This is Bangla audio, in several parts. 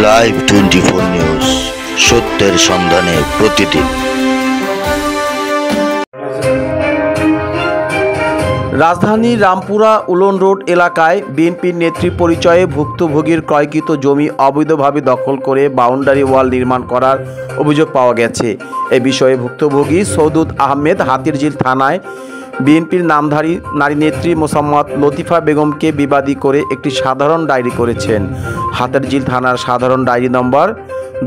লাইভ 24 নিউজ, সত্যের সন্ধানে প্রতিদিন। রাজধানীর রামপুরা উলন রোড এলাকায় বিএনপির নেত্রী পরিচয়ে ভুক্তভোগীর ক্রয়কৃত জমি অবৈধভাবে দখল করে বাউন্ডারি ওয়াল নির্মাণ করার অভিযোগ পাওয়া গেছে। এ বিষয়ে ভুক্তভোগী সৌদুদ আহমেদ হাতিরঝিল থানায় বিএনপির নামধারী নারী নেত্রী মোসাম্মদ লতিফা বেগমকে বিবাদী করে একটি সাধারণ ডায়েরি করেছেন। হাতিরঝিল থানার সাধারণ ডায়েরি নম্বর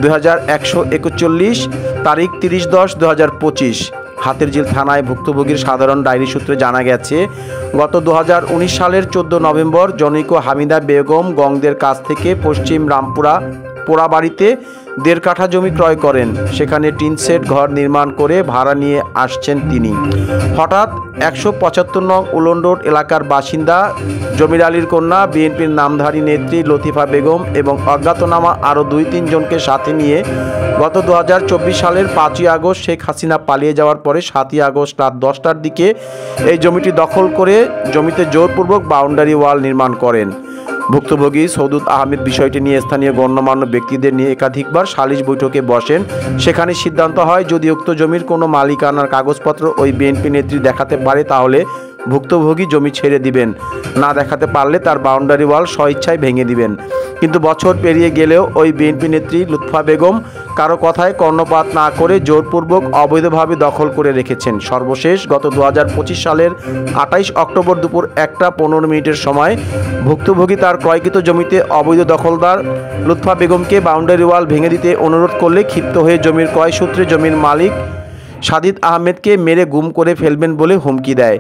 2141 তারিখ 30/10/2025। হাতিরঝিল থানায় ভুক্তভোগীর সাধারণ ডায়েরি সূত্রে জানা গেছে, গত 2019 সালের 14 নভেম্বর জনৈক হামিদা বেগম গংদের কাছ থেকে পশ্চিম রামপুরা পোড়াবাড়িতে 1.5 কাঠা জমি ক্রয় করেন। সেখানে টিন সেট ঘর নির্মাণ করে ভাড়া নিয়ে আসছেন তিনি। হঠাৎ 175 নং উলন রোড এলাকার বাসিন্দা জমির আলীর কন্যা বিএনপির নামধারী নেত্রী লতিফা বেগম এবং অজ্ঞাতনামা আরও 2-3 জনকে সাথে নিয়ে গত 2024 সালের 5ই আগস্ট শেখ হাসিনা পালিয়ে যাওয়ার পরে 7ই আগস্ট রাত 10টার দিকে এই জমিটি দখল করে জমিতে জোরপূর্বক বাউন্ডারি ওয়াল নির্মাণ করেন। ভুক্তভোগী সৌদুদ আহমেদ বিষয়টি নিয়ে স্থানীয় গণ্যমান্য ব্যক্তিদের নিয়ে একাধিকবার সালিশ বৈঠকে বসেন। সেখানে সিদ্ধান্ত হয়, যদি উক্ত জমির কোনো মালিকানার কাগজপত্র ওই বিএনপি নেত্রী দেখাতে পারে তাহলে ভুক্তভোগী জমি ছেড়ে দিবেন, না দেখাতে পারলে তার বাউন্ডারি ওয়াল স্বইচ্ছায় ভেঙে দিবেন। কিন্তু বছর পেরিয়ে গেলেও ওই বিএনপি নেত্রী লুৎফা বেগম কারো কথায় কর্ণপাত না করে জোরপূর্বক অবৈধভাবে দখল করে রেখেছেন। সর্বশেষ গত 2025 সালের 28 অক্টোবর দুপুর 1টা 15 সময় ভুক্তভোগী তার ক্রয়কৃত জমিতে অবৈধ দখলদার লুৎফা বেগমকে বাউন্ডারি ওয়াল ভেঙে দিতে অনুরোধ করলে ক্ষিপ্ত হয়ে জমির ক্রয় সূত্রে জমির মালিক সাদিদ আহমেদকে মেরে গুম করে ফেলবেন বলে হুমকি দেয়।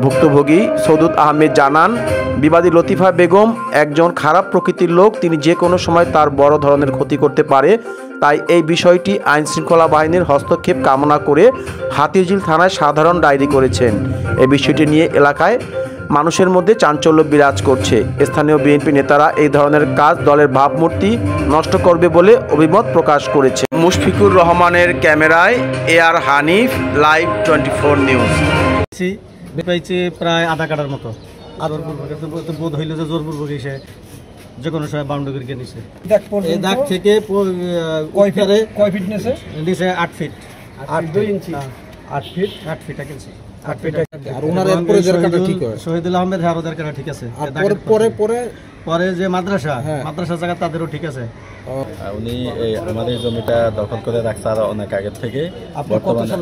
ভুক্তভোগী সৌদুদ আহমেদ জানান, বিবাদী লতিফা বেগম একজন খারাপ প্রকৃতির লোক, তিনি যে কোনো সময় তার বড় ধরনের ক্ষতি করতে পারে। তাই এই বিষয়টি আইনশৃঙ্খলা বাহিনীর হস্তক্ষেপ কামনা করে হাতিরঝিল থানায় সাধারণ ডায়েরি করেছেন। এই বিষয়টি নিয়ে এলাকায় মানুষের মধ্যে চাঞ্চল্য বিরাজ করছে। স্থানীয় বিএনপি নেতারা এই ধরনের কাজ দলের ভাবমূর্তি নষ্ট করবে বলে অভিমত প্রকাশ করেছে। মুশফিকুর রহমানের ক্যামেরায় এআর হানিফ, লাইভ 24 নিউজ। পাইছি প্রায় আধা কাটার মতো, আর বোধ হইল যে জোরপূর্বক এসে যে কোনো সময় বাউন্ডারি কে নিছে। এই দাগ থেকে কয় ফিট নিছে? 8 ফিট 2 ইঞ্চি 8 ফিট 8 ফিট আছে। আর ওনার এরপরে জায়গাটা ঠিক হয় শহীদুল আহমেদ হারো জায়গাটা ঠিক আছে। আর পরে যে মাদ্রাসা জায়গা তাদেরও ঠিক আছে। উনি আমাদের জমিটা দখল করে রাখছে আর অনেক আগের থেকে। বর্তমানে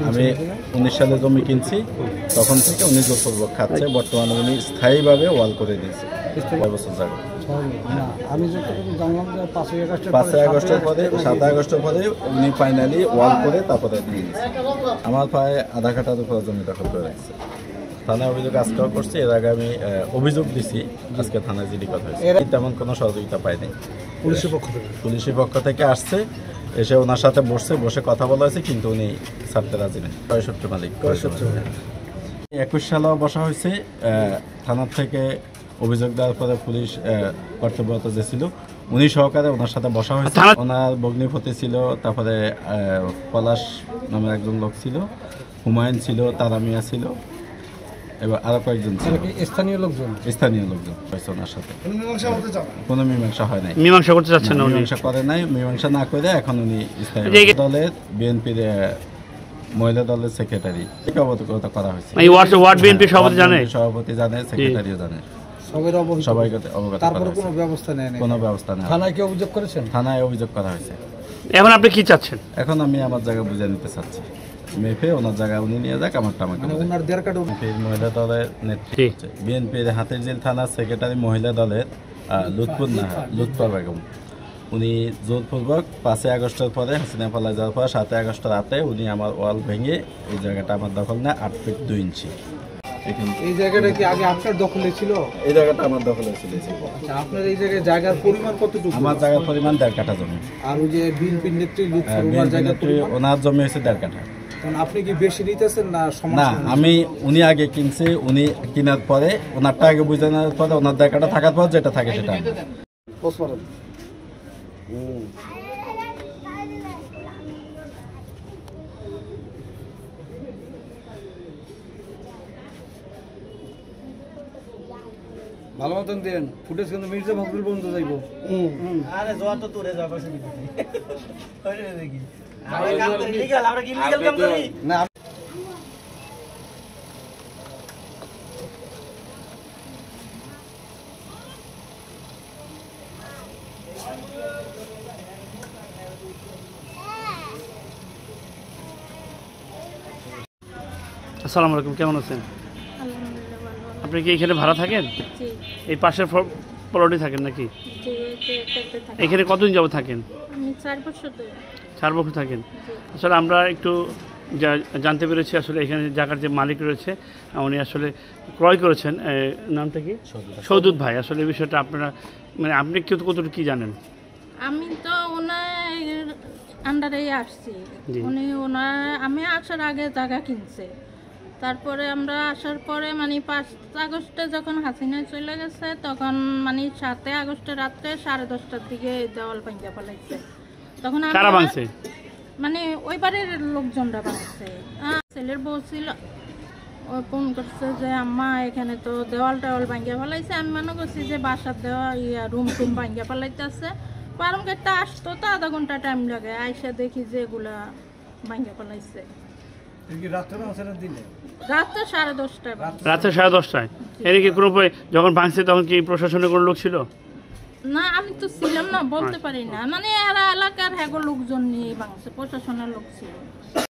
আমি 19 সালে জমি কিনছি, তখন থেকে উনি জোরপূর্বক খাচ্ছে। বর্তমানে উনি স্থায়ীভাবে ওয়াল করে দিয়েছে 6 বছর যাবে। আমি যতটুকু জানলাম যে 5ই আগস্টের পরে 7 আগস্টের পরে উনি ফাইনালি ওয়াল করে তারপরে দিয়ে দিয়েছে। আমার প্রায় আধা কাঠার উপরে জমি দখল করে রাখছে। থানায় অভিযোগ আজকেও করছে, এর আগে আমি অভিযোগ দিছি, আজকে থানায় জিডি কথা হয়েছে। তেমন কোনো সহযোগিতা পাইনি। পুলিশের পক্ষ থেকে আসছে, এসে ওনার সাথে বসে কথা বলা হয়েছে, কিন্তু উনি ছাড়তে রাজি নেই। 65 মালিক 21 সালেও বসা হয়েছে। থানার থেকে অভিযোগ দেওয়ার পরে পুলিশ কর্তব্যরত যে ছিল উনি সহকারে ওনার সাথে বসা হয়েছে। ওনার ভগ্নিপতি ছিল, তারপরে পলাশ নামের একজন লোক ছিল, হুমায়ুন ছিল, তারামিয়া ছিল, এবার আরো কয়েকজন ছিল। স্থানীয় লোকজন হয়েছে ওনার সাথে। কোনো মীমাংসা হয় নাই। মীমাংসা করতে চাচ্ছেন না? মীমাংসা করে নাই। মীমাংসা না করে এখন উনি স্থানীয় দলের বিএনপির মহিলা দলের সেক্রেটারি অবগত করা হয়েছে। ওয়ার্ড বিএনপি সভাপতি জানে, সেক্রেটারিও জানে, সবাইকে অবগত করা হয়েছে। কোনো ব্যবস্থা নেই। থানায় কি অভিযোগ করেছেন? থানায় অভিযোগ করা হয়েছে। এখন আপনি কি চাচ্ছেন? এখন আমি আমার জায়গা বুঝে নিতে চাচ্ছি। মেপে ওনার জায়গা উনি নিয়ে যাক, আমারটা আমাকে। মহিলা দলের নেত্রী বিএনপির হাতিরঝিল থানার সেক্রেটারি মহিলা দলের লুৎফা বেগম, উনি জোরপূর্বক 5ই আগস্টের পরে হাসিনা পালিয়ে যাওয়ার পর 7ই আগস্ট রাতে উনি আমার ওয়াল ভেঙে এই জায়গাটা আমার দখল নেয় 8 ফিট 2 ইঞ্চি। এই জায়গাটা কি আগে আপনার দখলে ছিল? এই জায়গাটা আমার দখলে ছিল। আপনার এই জায়গার পরিমাণ কতটুকু? আমার জায়গার পরিমাণ 1.5 কাঠা জমি। আর ওই যে বিএনপি নেত্রী ওনার জমি হচ্ছে 1.5 কাঠা। আপনি কি বেশি নিতেছেন না? না, উনি আগে কিনছে, উনি কেনার পরে ওনারটা আগে বুঝে নেওয়ার পরে ওনার জায়গাটা থাকার পর যেটা থাকে সেটা। ভালো মতন দেন ফুটেজ কিন্তু মির্জা ফখরুল পর্যন্ত যাইবো আরে যাওয়া তো তোরে যাওয়া অসুবিধা নেই ওই দেখি আমরা কাম করি লিগ্যাল আমরা কি লিগ্যাল কাম করি না আসসালামু আলাইকুম, কেমন আছেন? আলহামদুলিল্লাহ ভালো। আপনি কি এখানে ভাড়া থাকেন? জি এই পাশের প্লটে থাকেন নাকি? জি এটাতে থাকি। এখানে কতদিন যাবত থাকেন? আমি 4 বছর ধরে। 4 বছর থাকেন। জি আসলে আমরা একটু জানতে পেরেছি আসলে এখানে জায়গার যে মালিক রয়েছে উনি আসলে ক্রয় করেছেন, নামটা কি? সৌদুদ ভাই। আসলে এই বিষয়টা আপনারা মানে আপনি কতটুকু কি জানেন? আমি তো ওনার আন্ডারেই আসছি। জি। আমি আসার আগে জায়গা কিনছে, তারপরে আমরা আসার পরে মানে 5 আগস্টে যখন হাসিনা চলে গেছে তখন মানে 7 আগস্টে রাত্রে 10:30টার দিকে দেওয়াল ভাঙিয়া ফেলাইছে। তখন কারা ভাঙছে? মানে ওই বাড়ির লোকজনরা ভাঙছে। ছেলের বউ ছিল, ও ফোন করছে যে আম্মা এখানে তো দেওয়াল টেওয়াল ভাঙিয়া ফেলাইছে। আমি মনে করছি যে বাসার দেওয়া রুম টুম ভাঙিয়া ফেলাইতেছে। পারম গেটটা আসতো তো আধা ঘন্টা টাইম লাগে, আইসা দেখি যে এগুলা ভাঙিয়া ফেলাইছে। রাত্রে 10:30টায়। রাত্রে 10:30টায়? এর কি কোনো যখন ভাঙছে তখন কি প্রশাসনের কোনো লোক ছিল? না আমি তো ছিলাম না, বলতে পারি না। মানে এরা এলাকার হ্যাগো লোকজন নিয়ে ভাঙছে, প্রশাসনের লোক ছিল।